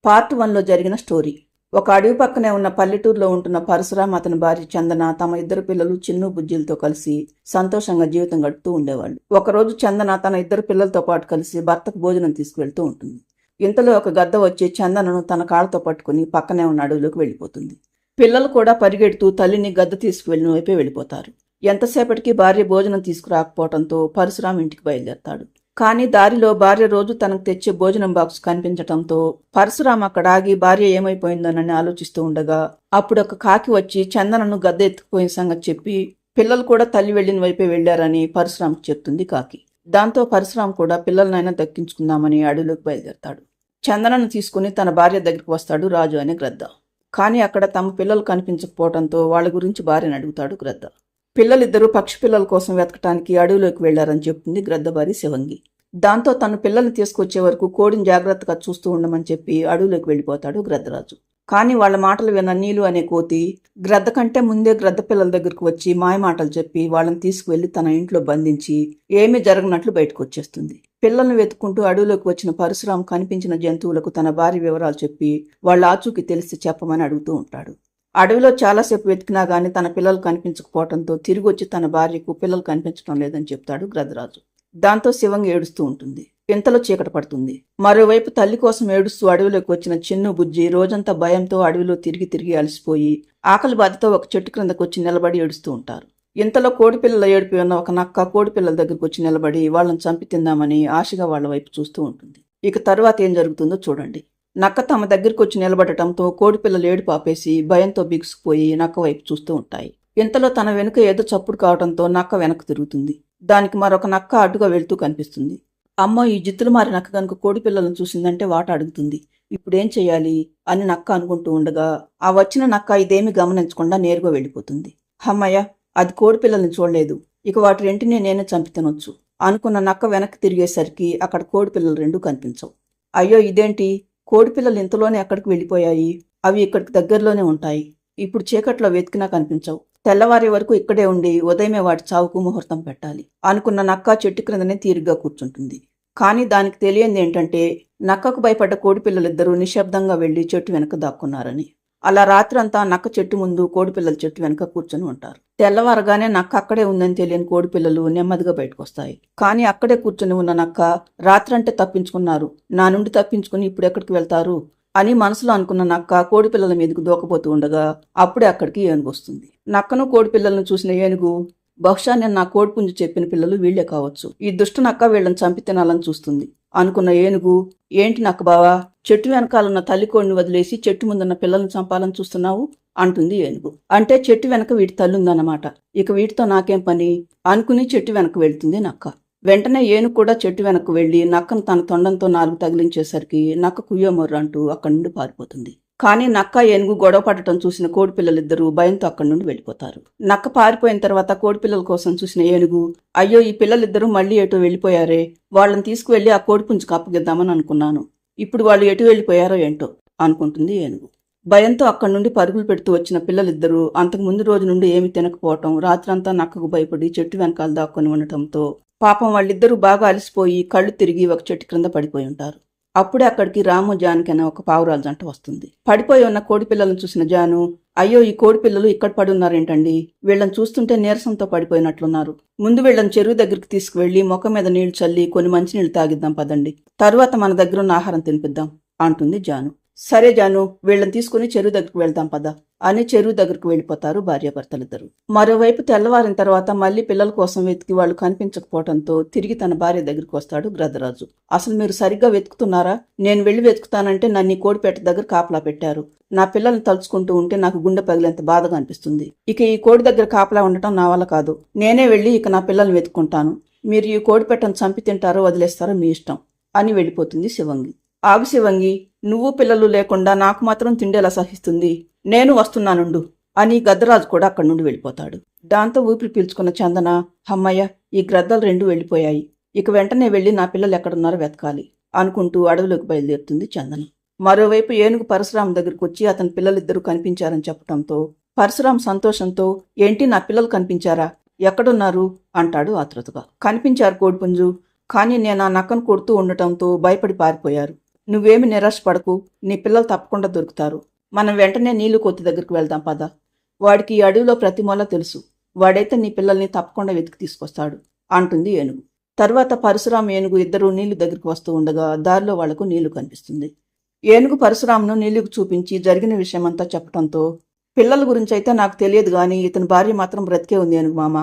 Part 1లో జరిగిన story. ఒక అడవి పక్కనే ఉన్న పల్లెటూరులో ఉంటున్న పరశురాం, అతని భార్య చందన తమ ఇద్దరు పిల్లలు చిన్ను బుజ్జిలతో కలిసి సంతోషంగా జీవితం గడుపుతూ ఉండేవాళ్ళు. ఒకరోజు చందన తన ఇద్దరు పిల్లలతో పాటు కలిసి భర్తకు భోజనం తీసుకువెళ్తూ ఉంటుంది. ఇంతలో ఒక గద్ద వచ్చి చందనను తన కాళ్ళతో పట్టుకుని పక్కనే ఉన్న అడవిలోకి వెళ్ళిపోతుంది. పిల్లలు కూడా పరిగెడుతూ తల్లిని గద్ద తీసుకువెళ్ళిన వైపే వెళ్ళిపోతారు. ఎంతసేపటికి భార్య భోజనం తీసుకురాకపోవడంతో పరశురాం ఇంటికి బయలుదేరతాడు. కానీ దారిలో భార్య రోజు తనకు తెచ్చే భోజనం బాక్స్ కనిపించటంతో పరశురాం అక్కడ ఆగి భార్య ఏమైపోయిందోనని ఆలోచిస్తూ ఉండగా అప్పుడు ఒక కాకి వచ్చి చందనను గద్ద ఎత్తుకుపోయిన సంగతి చెప్పి పిల్లలు కూడా తల్లి వెళ్లిన వైపే వెళ్లారని పరశురాంకు చెప్తుంది కాకి. దాంతో పరశురాం కూడా పిల్లలనైనా దక్కించుకుందామని అడవిలోకి బయలుదేరతాడు. చందనను తీసుకుని తన భార్య దగ్గరికి వస్తాడు రాజు అనే గ్రద్ద. కానీ అక్కడ తమ పిల్లలు కనిపించకపోవడంతో వాళ్ళ గురించి భార్యను అడుగుతాడు గ్రద్ద. పిల్లలిద్దరూ పక్షి పిల్లల కోసం వెతకటానికి అడవిలోకి వెళ్లారని చెప్తుంది గ్రద్ద భార్య శివంగి. దాంతో తను పిల్లల్ని తీసుకొచ్చే వరకు కోడిని జాగ్రత్తగా చూస్తూ ఉండమని చెప్పి అడవిలోకి వెళ్ళిపోతాడు గ్రద్దరాజు. కానీ వాళ్ళ మాటలు విన్న నీలు అనే కోతి గ్రద్ద కంటే ముందే గ్రద్ద పిల్లల దగ్గరకు వచ్చి మాయమాటలు చెప్పి వాళ్ళని తీసుకువెళ్లి తన ఇంట్లో బంధించి ఏమీ జరగనట్లు బయటకు వచ్చేస్తుంది. పిల్లల్ని వెతుక్కుంటూ అడవిలోకి వచ్చిన పరశురాం కనిపించిన జంతువులకు తన భార్య వివరాలు చెప్పి వాళ్ళ ఆచూకీ తెలిసి చెప్పమని అడుగుతూ ఉంటాడు. అడవిలో చాలాసేపు వెతికినా గానీ తన పిల్లలు కనిపించకపోవడంతో తిరిగి వచ్చి తన భార్యకు పిల్లలు కనిపించడం లేదని చెప్తాడు గ్రద్దరాజు. దాంతో శివంగి ఏడుస్తూ ఉంటుంది. ఇంతలో చీకటి పడుతుంది. మరోవైపు తల్లి కోసం ఏడుస్తూ అడవిలోకి వచ్చిన చిన్ను బుజ్జి రోజంతా భయంతో అడవిలో తిరిగి తిరిగి అలసిపోయి ఆకలి బాధతో ఒక చెట్టు క్రిందకు వచ్చి నిలబడి ఏడుస్తూ ఉంటారు. ఇంతలో కోడిపిల్లల ఏడిపి ఉన్న ఒక నక్క కోడిపిల్లల దగ్గరకు వచ్చి నిలబడి వాళ్ళని చంపి తిందామని ఆశగా వాళ్ళ వైపు చూస్తూ ఉంటుంది. ఇక తరువాత ఏం జరుగుతుందో చూడండి. నక్క తమ దగ్గరికి వచ్చి నిలబడటంతో కోడిపిల్లలు ఏడుపు ఆపేసి భయంతో బిగుసుకుపోయి నక్క వైపు చూస్తూ ఉంటాయి. ఇంతలో తన వెనుక ఏదో చప్పుడు కావడంతో నక్క వెనక్కు తిరుగుతుంది. దానికి మరొక నక్క అడ్డుగా వెళ్తూ కనిపిస్తుంది. అమ్మో, ఈ జిత్తులు మారి నక్క కనుక కోడిపిల్లలను చూసిందంటే వాట అడుగుతుంది. ఇప్పుడేం చెయ్యాలి అని నక్క అనుకుంటూ ఉండగా ఆ వచ్చిన నక్క ఇదేమీ గమనించకుండా నేరుగా వెళ్ళిపోతుంది. హమ్మయ్య, అది కోడిపిల్లల్ని చూడలేదు, ఇక వాటి రెంటినే నేనే చంపి తినొచ్చు అనుకున్న నక్క వెనక్కి తిరిగేసరికి అక్కడ కోడిపిల్లలు రెండూ కనిపించవు. అయ్యో, ఇదేంటి, కోడిపిల్లలు ఇంతలోనే ఎక్కడికి వెళ్ళిపోయాయి, అవి ఇక్కడికి దగ్గరలోనే ఉంటాయి, ఇప్పుడు చీకట్లో వెతికినా కనిపించవు, తెల్లవారే వరకు ఇక్కడే ఉండి ఉదయమే వాటి చావుకు ముహూర్తం పెట్టాలి అనుకున్న నక్క చెట్టు క్రిందనే తీరిగ్గా కూర్చుంటుంది. కానీ దానికి తెలియంది ఏంటంటే నక్కకు భయపడ్డ కోడిపిల్లలిద్దరూ నిశ్శబ్దంగా వెళ్లి చెట్టు వెనక దాక్కున్నారని. అలా రాత్రంతా నక్క చెట్టు ముందు కోడిపిల్లల చెట్టు వెనక కూర్చొని ఉంటారు. తెల్లవారగానే నక్క అక్కడే ఉందని తెలియని కోడిపిల్లలు నెమ్మదిగా బయటకు వస్తాయి. కానీ అక్కడే కూర్చొని ఉన్న నక్క రాత్రంటే తప్పించుకున్నారు, నా నుండి తప్పించుకుని ఇప్పుడు ఎక్కడికి వెళ్తారు అని మనసులో అనుకున్న నక్క కోడిపిల్లల మీదకు దూకపోతూ ఉండగా అప్పుడే అక్కడికి ఏనుగు వస్తుంది. నక్కను కోడిపిల్లలను చూసిన ఏనుగు, బహుశా నేను నా కోడిపుంజు చెప్పిన పిల్లలు వీళ్లే కావచ్చు, ఈ దుష్టు నక్క వీళ్ళని చంపి తినాలని చూస్తుంది అనుకున్న ఏనుగు, ఏంటి నక్క బావా, చెట్టు వెనకాలన్న తల్లి కోడిని వదిలేసి చెట్టు ముందున్న పిల్లల్ని చంపాలని చూస్తున్నావు అంటుంది ఏనుగు. అంటే చెట్టు వెనక వీటి తల్లుందన్నమాట, ఇక వీటితో నాకేం పని అనుకుని చెట్టు వెనక వెళ్తుంది నక్క. వెంటనే ఏనుగు కూడా చెట్టు వెనక్కు వెళ్లి నక్కను తన తొండంతో 4 తగిలించేసరికి నక్క కుయ్యోమొర్రు అంటూ అక్కడి నుండి పారిపోతుంది. కానీ నక్క ఏనుగు గొడవ పడటం చూసిన కోడిపిల్లలిద్దరూ భయంతో అక్కడి నుండి వెళ్ళిపోతారు. నక్క పారిపోయిన తర్వాత కోడిపిల్లల కోసం చూసిన ఏనుగు, అయ్యో, ఈ పిల్లలిద్దరూ మళ్లీ ఎటో వెళ్ళిపోయారే, వాళ్ళని తీసుకువెళ్లి ఆ కోడిపుంజుకు అప్పగిద్దామని అనుకున్నాను, ఇప్పుడు వాళ్ళు ఎటు వెళ్ళిపోయారో ఏంటో అనుకుంటుంది ఏనుగు. భయంతో అక్కడి నుండి పరుగులు పెడుతూ వచ్చిన పిల్లలిద్దరూ అంతకు ముందు రోజు నుండి ఏమి తినకపోవటం, రాత్రంతా నక్కకు భయపడి చెట్టు వెనకాల దాక్కొని ఉండటంతో పాపం వాళ్ళిద్దరూ బాగా అలసిపోయి కళ్ళు తిరిగి ఒక చెట్టు క్రింద పడిపోయి ఉంటారు. అప్పుడే అక్కడికి రాము, జానకి అనే ఒక పావురాల జంట వస్తుంది. పడిపోయి ఉన్న కోడిపిల్లలను చూసిన జాను, అయ్యో, ఈ కోడిపిల్లలు ఇక్కడ పడున్నారేంటండి, వీళ్ళని చూస్తుంటే నీరసంతో పడిపోయినట్లున్నారు, ముందు వీళ్ళని చెరువు దగ్గరికి తీసుకువెళ్లి ముఖం మీద నీళ్లు చల్లి కొన్ని మంచినీళ్లు తాగిద్దాం పదండి, తరువాత మన దగ్గరున్న ఆహారం తినిపిద్దాం అంటుంది జాను. సరే జాను, వీళ్ళని తీసుకుని చెరువు దగ్గరికి వెళ్దాం పద అని చెరువు దగ్గరకు వెళ్ళిపోతారు భార్యాభర్తలిద్దరు. మరోవైపు తెల్లవారిన తర్వాత మళ్లీ పిల్లల కోసం వెతికి వాళ్ళు కనిపించకపోవడంతో తిరిగి తన భార్య దగ్గరికి వస్తాడు గ్రద్దరాజు. అసలు మీరు సరిగ్గా వెతుకుతున్నారా, నేను వెళ్లి వెతుకుతానంటే నన్ను కోడిపేట దగ్గర కాపలా పెట్టారు, నా పిల్లల్ని తలుచుకుంటూ ఉంటే నాకు గుండె పగిలేంత బాధగా అనిపిస్తుంది, ఇక ఈ కోడి దగ్గర కాపలా ఉండటం నా వల్ల కాదు, నేనే వెళ్లి ఇక నా పిల్లల్ని వెతుక్కుంటాను, మీరు ఈ కోడిపెట్టను చంపి తింటారో వదిలేస్తారో మీ ఇష్టం అని వెళ్ళిపోతుంది శివంగి. ఆగు శివంగి, నువ్వు పిల్లలు లేకుండా నాకు మాత్రం తిండేలా సహిస్తుంది, నేను వస్తున్నానుండు అని గద్దరాజు కూడా అక్కడి నుండి వెళ్ళిపోతాడు. దాంతో ఊపిరి పీల్చుకున్న చందన, హమ్మయ్య, ఈ గ్రద్దలు 2 వెళ్ళిపోయాయి, ఇక వెంటనే వెళ్లి నా పిల్లలు ఎక్కడున్నారో వెతకాలి అనుకుంటూ అడవిలోకి బయలుదేరుతుంది చందన. మరోవైపు ఏనుగు పరశురాం దగ్గరకు వచ్చి అతని పిల్లలిద్దరూ కనిపించారని చెప్పడంతో పరశురాం సంతోషంతో, ఏంటి నా పిల్లలు కనిపించారా, ఎక్కడున్నారు అంటాడు ఆతృతగా. కనిపించారు కోడిపుంజు, కానీ నేను ఆ నక్కను కొడుతూ ఉండటంతో భయపడి పారిపోయారు, నువ్వేమి నిరాశపడకు, నీ పిల్లలు తప్పకుండా దొరుకుతారు. మనం వెంటనే నీళ్లు కోతి దగ్గరికి వెళ్దాం పద. వాడికి ఈ అడవిలో ప్రతి మూల తెలుసు. వాడైతే నీ పిల్లల్ని తప్పకుండా వెతికి తీసుకొస్తాడు అంటుంది ఏనుగు. తర్వాత పరశురాం ఏనుగు ఇద్దరూ నీళ్లు దగ్గరికి వస్తూ ఉండగా దారిలో వాళ్లకు నీళ్లు కనిపిస్తుంది. ఏనుగు పరశురాంను నీళ్లుకు చూపించి జరిగిన విషయమంతా చెప్పడంతో, పిల్లల గురించి అయితే నాకు తెలియదు గాని ఇతని భార్య మాత్రం బ్రతికే ఉంది ఏనుగు మామ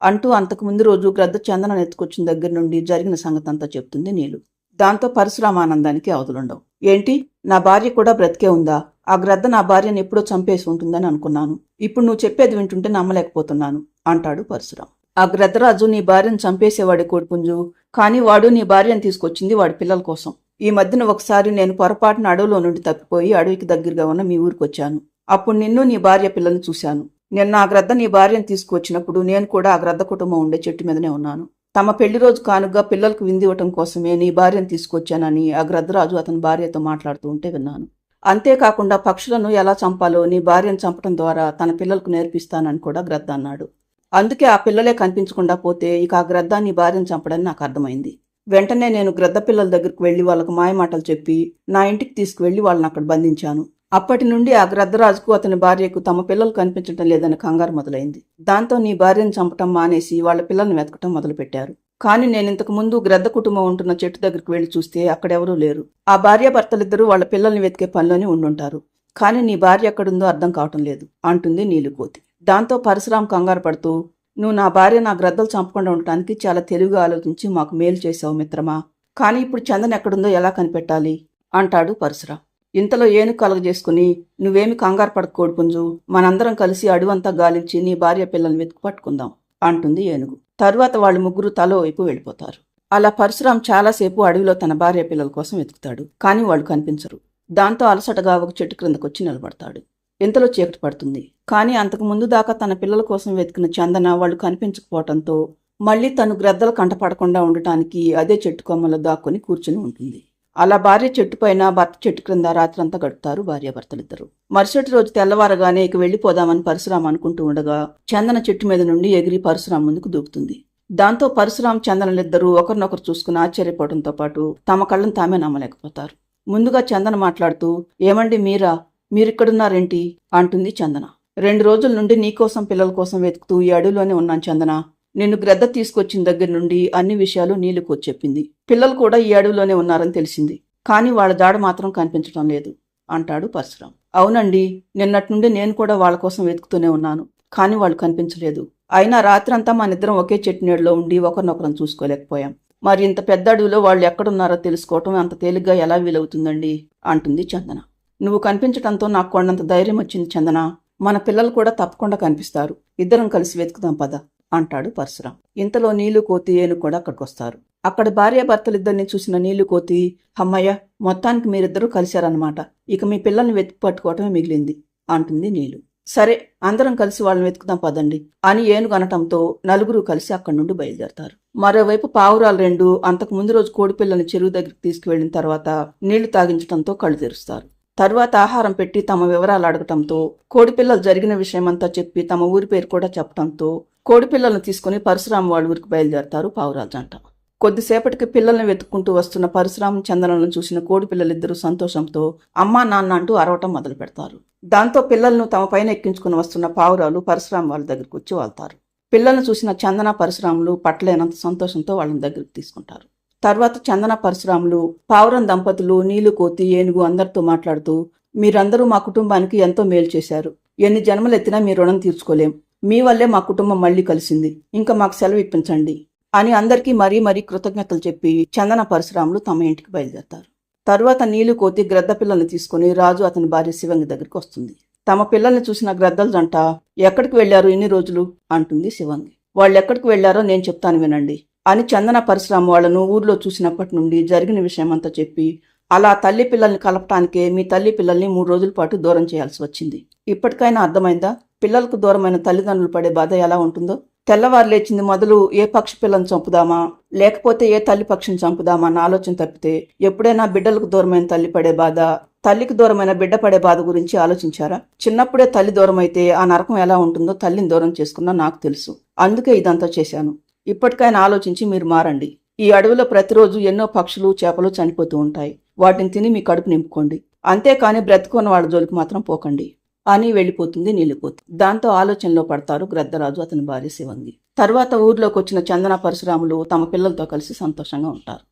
అంటూ అంతకు ముందు రోజు గ్రద్ద చందన ఎత్తుకొచ్చిన దగ్గర నుండి జరిగిన సంగతంతా చెప్తుంది నీలు. దాంతో పరశురామ ఆనందానికి అవధులుండవు. ఏంటి, నా భార్య కూడా బ్రతికే ఉందా? ఆ గ్రద్ద నా భార్యను ఎప్పుడో చంపేసి ఉంటుందని అనుకున్నాను. ఇప్పుడు నువ్వు చెప్పేది వింటుంటే నమ్మలేకపోతున్నాను అంటాడు పరశురాం. ఆ గ్రద్దరాజు నీ భార్యను చంపేసేవాడే కోడిపుంజు, కానీ వాడు నీ భార్యను తీసుకొచ్చింది వాడి పిల్లల కోసం. ఈ మధ్యన ఒకసారి నేను పొరపాటున అడవిలో నుండి తప్పిపోయి అడవికి దగ్గరగా ఉన్న మీ ఊరికొచ్చాను. అప్పుడు నిన్ను నీ భార్య పిల్లల్ని చూశాను. నిన్న ఆ గ్రద్ద నీ భార్యను తీసుకువచ్చినప్పుడు నేను కూడా ఆ గ్రద్ద కుటుంబం ఉండే చెట్టు మీదనే ఉన్నాను. తమ పెళ్లి రోజు కానుగా పిల్లలకు విందివ్వటం కోసమే నీ భార్యను తీసుకొచ్చానని ఆ గ్రద్దరాజు అతని భార్యతో మాట్లాడుతూ ఉంటే విన్నాను. అంతేకాకుండా పక్షులను ఎలా చంపాలో నీ భార్యను చంపడం ద్వారా తన పిల్లలకు నేర్పిస్తానని కూడా గ్రద్ద అన్నాడు. అందుకే ఆ పిల్లలే కనిపించకుండా పోతే ఇక ఆ గ్రద్ద నీ భార్యను చంపడని నాకు అర్థమైంది. వెంటనే నేను గ్రద్ద పిల్లల దగ్గరికి వెళ్లి వాళ్ళకు మాయమాటలు చెప్పి నా ఇంటికి తీసుకువెళ్లి వాళ్ళని అక్కడ బంధించాను. అప్పటి నుండి ఆ గ్రద్దరాజుకు అతని భార్యకు తమ పిల్లలు కనిపించటం లేదని కంగారు మొదలైంది. దాంతో నీ భార్యను చంపటం మానేసి వాళ్ళ పిల్లల్ని వెతకటం మొదలుపెట్టారు. కానీ నేను ఇంతకు ముందు గ్రద్ద కుటుంబం ఉంటున్న చెట్టు దగ్గరికి వెళ్లి చూస్తే అక్కడెవరూ లేరు. ఆ భార్యాభర్తలిద్దరూ వాళ్ళ పిల్లల్ని వెతికే పనిలోనే ఉండుంటారు. కానీ నీ భార్య ఎక్కడుందో అర్థం కావటం లేదు అంటుంది నీలుకోతి. దాంతో పరశురాం కంగారు పడుతూ, నువ్వు నా భార్య నా గ్రద్దలు చంపకుండా ఉండటానికి చాలా తెలివిగా ఆలోచించి మాకు మేలు చేశావు మిత్రమా. కానీ ఇప్పుడు చందన ఎక్కడుందో ఎలా కనిపెట్టాలి అంటాడు పరశురాం. ఇంతలో ఏనుగు కలగజేసుకుని, నువ్వేమి కంగారు పడకోడు పుంజు, మనందరం కలిసి అడవంతా గాలించి నీ భార్య పిల్లల్ని వెతికి పట్టుకుందాం అంటుంది ఏనుగు. తరువాత వాళ్ళు ముగ్గురు తలో వైపు వెళ్ళిపోతారు. అలా పరశురాం చాలాసేపు అడవిలో తన భార్య పిల్లల కోసం వెతుకుతాడు. కానీ వాళ్ళు కనిపించరు. దాంతో అలసటగా ఒక చెట్టు క్రిందకొచ్చి నిలబడతాడు. ఇంతలో చీకటి పడుతుంది. కానీ అంతకు ముందు దాకా తన పిల్లల కోసం వెతికిన చందన వాళ్ళు కనిపించకపోవటంతో మళ్లీ తను గ్రద్దలు కంటపడకుండా ఉండటానికి అదే చెట్టు కొమ్మలో దాక్కుని కూర్చుని ఉంటుంది. అలా భార్య చెట్టు పైన, భర్త చెట్టు క్రింద రాత్రంతా గడుపుతారు భార్యాభర్తలిద్దరు. మరుసటి రోజు తెల్లవారగానే ఇక వెళ్లిపోదామని పరశురాం అనుకుంటూ ఉండగా చందన చెట్టు మీద నుండి ఎగిరి పరశురాం ముందుకు దూకుతుంది. దాంతో పరశురాం చందనలిద్దరూ ఒకరినొకరు చూసుకుని ఆశ్చర్యపోవడంతో పాటు తమ కళ్ళను తామే నమ్మలేకపోతారు. ముందుగా చందన మాట్లాడుతూ, ఏమండి మీరిక్కడున్నారేంటి అంటుంది చందన. 2 రోజుల నుండి నీకోసం పిల్లల కోసం వెతుకుతూ ఈ అడవిలోనే ఉన్నాను చందన. నిన్ను గ్రద్ద తీసుకొచ్చిన దగ్గర నుండి అన్ని విషయాలు నీలుకోతి చెప్పింది. పిల్లలు కూడా ఈ అడవిలోనే ఉన్నారని తెలిసింది. కానీ వాళ్ళ జాడ మాత్రం కనిపించడం లేదు అంటాడు పరశురాం. అవునండి, నిన్నటి నుండి నేను కూడా వాళ్ళ కోసం వెతుకుతూనే ఉన్నాను. కానీ వాళ్ళు కనిపించలేదు. అయినా రాత్రంతా మనిద్దరం ఒకే చెట్టు నీడలో ఉండి ఒకరినొకరం చూసుకోలేకపోయాం. మరి ఇంత పెద్ద అడవిలో వాళ్ళు ఎక్కడున్నారో తెలుసుకోవటం అంత తేలిగ్గా ఎలా వీలవుతుందండి అంటుంది చందన. నువ్వు కనిపించడంతో నాకు కొండంత ధైర్యం వచ్చింది చందన. మన పిల్లలు కూడా తప్పకుండా కనిపిస్తారు. ఇద్దరం కలిసి వెతుకుదాం పద అంటాడు పరశురాం. ఇంతలో నీలుకోతి ఏనుగు కూడా అక్కడికొస్తారు. అక్కడ భార్యాభర్తలిద్దరిని చూసిన నీలుకోతి, అమ్మయ్య, మొత్తానికి మీరిద్దరూ కలిశారన్నమాట. ఇక మీ పిల్లల్ని వెతికి పట్టుకోవటమే మిగిలింది అంటుంది నీలు. సరే, అందరం కలిసి వాళ్ళని వెతుకుదాం పదండి అని ఏనుగు అనటంతో నలుగురు కలిసి అక్కడి నుండి బయలుదేరతారు. మరోవైపు పావురాలు 2 అంతకు ముందు రోజు కోడిపిల్లని చెరువు దగ్గరికి తీసుకువెళ్లిన తర్వాత నీళ్లు తాగించడంతో కళ్ళు తెరుస్తారు. తరువాత ఆహారం పెట్టి తమ వివరాలు అడగటంతో, కోడిపిల్లలు జరిగిన విషయమంతా చెప్పి తమ ఊరి పేరు కూడా చెప్పడంతో కోడిపిల్లలను తీసుకుని పరశురాం వాళ్ళ ఊరికి బయలుదేరతారు పావురాల జంట. కొద్దిసేపటికి పిల్లల్ని వెతుక్కుంటూ వస్తున్న పరశురాం చందనలను చూసిన కోడిపిల్లలిద్దరూ సంతోషంతో అమ్మా నాన్న అంటూ అరవటం మొదలు పెడతారు. దాంతో పిల్లలను తమ పైన ఎక్కించుకుని వస్తున్న పావురాలు పరశురాం వాళ్ళ దగ్గరికి వచ్చి వాళ్తారు. పిల్లలను చూసిన చందన పరశురాములు పట్టలేనంత సంతోషంతో వాళ్ళని దగ్గరికి తీసుకుంటారు. తర్వాత చందన పరశురాములు, పావురం దంపతులు, నీలుకోతి, ఏనుగు అందరితో మాట్లాడుతూ, మీరందరూ మా కుటుంబానికి ఎంతో మేలు చేశారు. ఎన్ని జన్మలెత్తినా మీ రుణం తీర్చుకోలేం. మీ వల్లే మా కుటుంబం మళ్లీ కలిసింది. ఇంకా మాకు సెలవు ఇప్పించండి అని అందరికీ మరీ కృతజ్ఞతలు చెప్పి చందన పరశురాములు తమ ఇంటికి బయలుదేరతారు. తరువాత నీలుకోతి గ్రద్ద పిల్లల్ని తీసుకుని రాజు అతని భార్య శివంగి దగ్గరికి వస్తుంది. తమ పిల్లల్ని చూసిన గ్రద్దల జంట, ఎక్కడికి వెళ్లారు ఇన్ని రోజులు అంటుంది శివంగి. వాళ్ళెక్కడికి వెళ్లారో నేను చెప్తాను వినండి అని చందన పరశురాం వాళ్లను ఊర్లో చూసినప్పటి నుండి జరిగిన విషయమంతా చెప్పి, అలా తల్లి పిల్లల్ని కలపటానికే మీ తల్లి పిల్లల్ని 3 రోజుల పాటు దూరం చేయాల్సి వచ్చింది. ఇప్పటికైనా అర్థమైందా పిల్లలకు దూరమైన తల్లిదండ్రులు పడే బాధ ఎలా ఉంటుందో? తెల్లవారు లేచింది మొదలు ఏ పక్షి పిల్లని చంపుదామా లేకపోతే ఏ తల్లి పక్షిని చంపుదామా అన్న ఆలోచన తప్పితే ఎప్పుడైనా బిడ్డలకు దూరమైన తల్లి పడే బాధ, తల్లికి దూరమైన బిడ్డ పడే బాధ గురించి ఆలోచించారా? చిన్నప్పుడే తల్లి దూరం అయితే ఆ నరకం ఎలా ఉంటుందో తల్లిని దూరం చేసుకున్నా నాకు తెలుసు. అందుకే ఇదంతా చేశాను. ఇప్పటికైనా ఆలోచించి మీరు మారండి. ఈ అడవిలో ప్రతిరోజు ఎన్నో పక్షులు చేపలు చనిపోతూ ఉంటాయి. వాటిని తిని మీ కడుపు నింపుకోండి. అంతేకాని బ్రతుకున్న వాళ్ళ జోలికి మాత్రం పోకండి అని వెళ్ళిపోతుంది నీలిపోతు. దాంతో ఆలోచనలో పడతారు గ్రద్దరాజు, అతని భార్య శివంగి. తర్వాత ఊర్లోకి వచ్చిన చందన, పరశురాములు తమ పిల్లలతో కలిసి సంతోషంగా ఉంటారు.